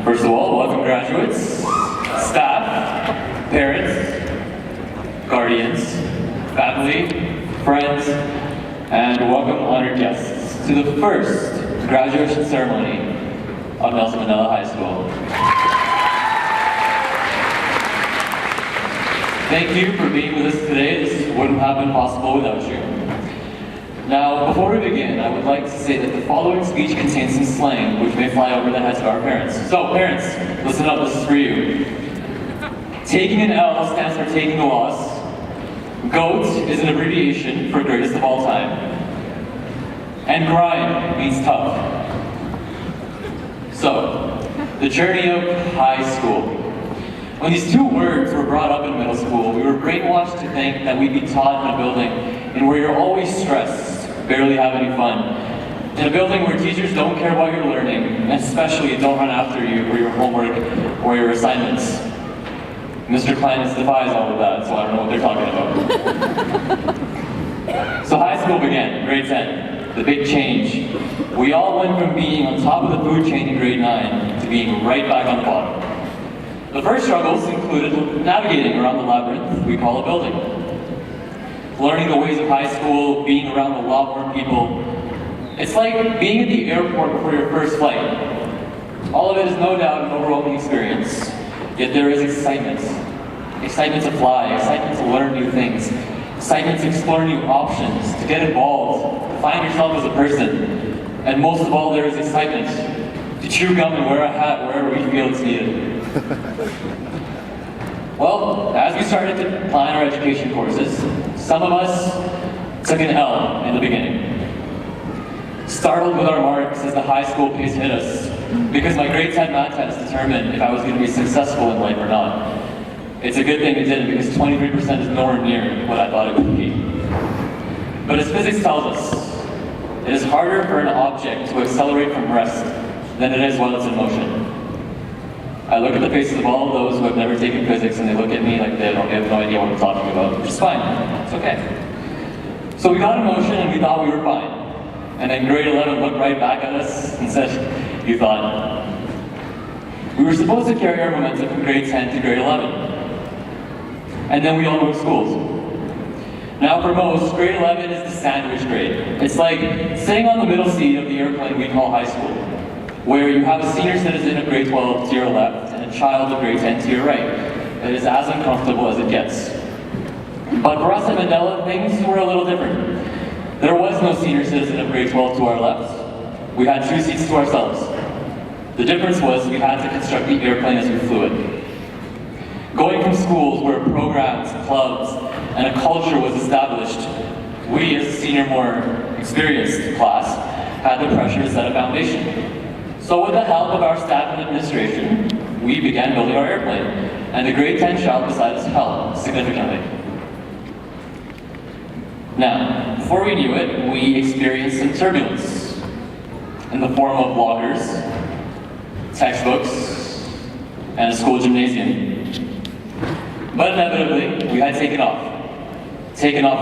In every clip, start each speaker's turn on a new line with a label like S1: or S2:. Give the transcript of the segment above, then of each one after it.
S1: First of all, welcome graduates, staff, parents, guardians, family, friends, and welcome honored guests to the first graduation ceremony of Nelson Mandela High School. Thank you for being with us today. This wouldn't have been possible without you. Now, before we begin, I would like to say that the following speech contains some slang which may fly over the heads of our parents. So, parents, listen up, this is for you. Taking an L stands for taking a loss. GOAT is an abbreviation for greatest of all time. And grind means tough. So, the journey of high school. When these two words were brought up in middle school, we were brainwashed to think that we'd be taught in a building in where you're always stressed, barely have any fun. In a building where teachers don't care what you're learning, and especially don't run after you for your homework or your assignments. Mr. Clinus defies all of that, so I don't know what they're talking about. So high school began, grade 10, the big change. We all went from being on top of the food chain in grade 9 to being right back on the bottom. The first struggles included navigating around the labyrinth we call a building. Learning the ways of high school, being around a lot more people. It's like being at the airport before your first flight. All of it is no doubt an overwhelming experience, yet there is excitement. Excitement to fly, excitement to learn new things, excitement to explore new options, to get involved, to find yourself as a person. And most of all, there is excitement to chew gum and wear a hat wherever we feel it's needed. Well, as we started to plan our education courses, some of us took an L in the beginning. Startled with our marks as the high school pace hit us, because my grade 10 math test determined if I was going to be successful in life or not. It's a good thing it didn't, because 23% is nowhere near what I thought it would be. But as physics tells us, it is harder for an object to accelerate from rest than it is while it's in motion. I look at the faces of all of those who have never taken physics and they look at me like they have no idea what I'm talking about, which is fine, it's okay. So we got in motion and we thought we were fine. And then grade 11 looked right back at us and said, "You thought." We were supposed to carry our momentum from grade 10 to grade 11. And then we all moved schools. Now for most, grade 11 is the sandwich grade. It's like sitting on the middle seat of the airplane we call high school, where you have a senior citizen of grade 12 to your left and a child of grade 10 to your right. It is as uncomfortable as it gets. But for us at Mandela, things were a little different. There was no senior citizen of grade 12 to our left. We had 2 seats to ourselves. The difference was we had to construct the airplane as we flew it. Going from schools where programs, clubs, and a culture was established, we as a senior, more experienced class had the pressure to set a foundation. So with the help of our staff and administration, we began building our airplane, and the grade 10 child beside us helped significantly. Now, before we knew it, we experienced some turbulence in the form of lockers, textbooks, and a school gymnasium. But inevitably, we had taken off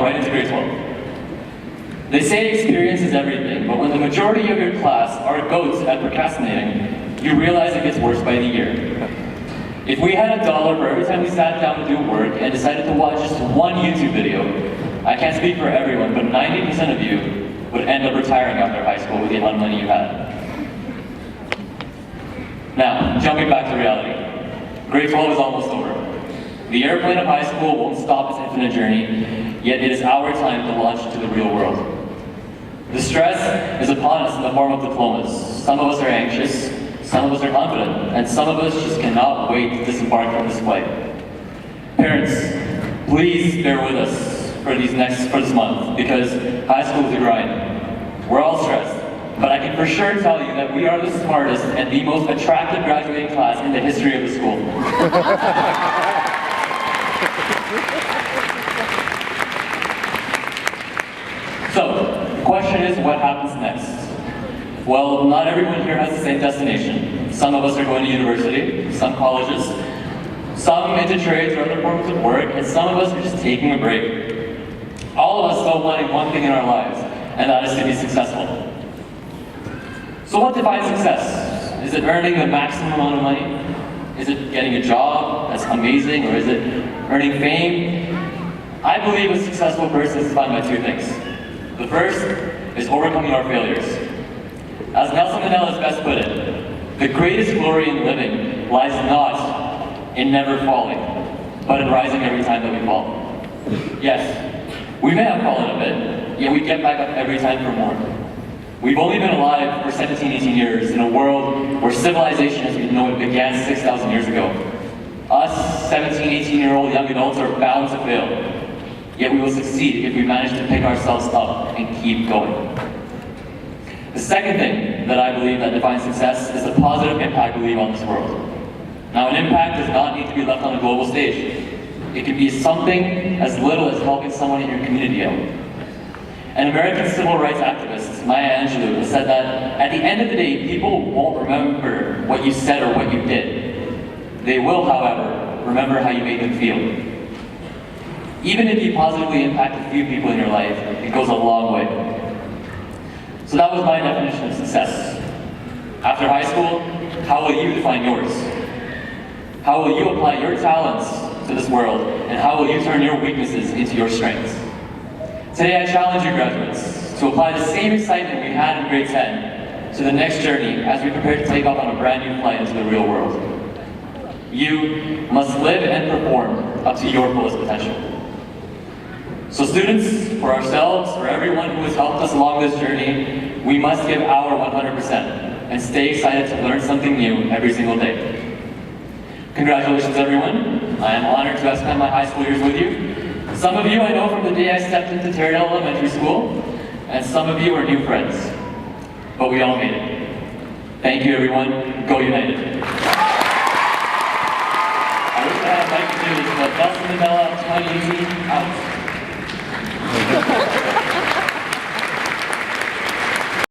S1: right into grade 12. They say experience is everything, but when the majority of your class are goats at procrastinating, you realize it gets worse by the year. If we had $1 for every time we sat down to do work and decided to watch just one YouTube video, I can't speak for everyone, but 90% of you would end up retiring after high school with the amount of money you had. Now, jumping back to reality. Grade 12 is almost over. The airplane of high school won't stop its infinite journey, yet it is our time to launch into the real world. The stress is upon us in the form of diplomas. Some of us are anxious, some of us are confident, and some of us just cannot wait to disembark from this flight. Parents, please bear with us for this month, because high school is a grind. We're all stressed, but I can for sure tell you that we are the smartest and the most attractive graduating class in the history of the school. So, the question is, what happens next? Well, not everyone here has the same destination. Some of us are going to university, some colleges, some into trades or other forms of work, and some of us are just taking a break. All of us still wanting one thing in our lives, and that is to be successful. So what defines success? Is it earning the maximum amount of money? Is it getting a job that's amazing, or is it earning fame? I believe a successful person is defined by two things. The first is overcoming our failures. As Nelson Mandela has best put it, the greatest glory in living lies not in never falling, but in rising every time that we fall. Yes, we may have fallen a bit, yet we get back up every time for more. We've only been alive for 17, 18 years in a world where civilization as we know it began 6,000 years ago. Us 17, 18-year-old young adults are bound to fail, yet we will succeed if we manage to pick ourselves up and keep going. The second thing that I believe that defines success is the positive impact we leave on this world. Now, an impact does not need to be left on a global stage. It can be something as little as helping someone in your community out. An American civil rights activist, Maya Angelou, said that at the end of the day, people won't remember what you said or what you did. They will, however, remember how you made them feel. Even if you positively impact a few people in your life, it goes a long way. So that was my definition of success. After high school, how will you define yours? How will you apply your talents to this world, and how will you turn your weaknesses into your strengths? Today I challenge you graduates to apply the same excitement we had in grade 10 to the next journey as we prepare to take off on a brand new flight into the real world. You must live and perform up to your fullest potential. So students, for ourselves, for everyone who has helped us along this journey, we must give our 100% and stay excited to learn something new every single day. Congratulations everyone. I am honored to have spent my high school years with you. Some of you I know from the day I stepped into Terradale Elementary School, and some of you are new friends. But we all made it. Thank you everyone. Go United. I wish I had a mic to do this, but Nelson Mandela 2018 out.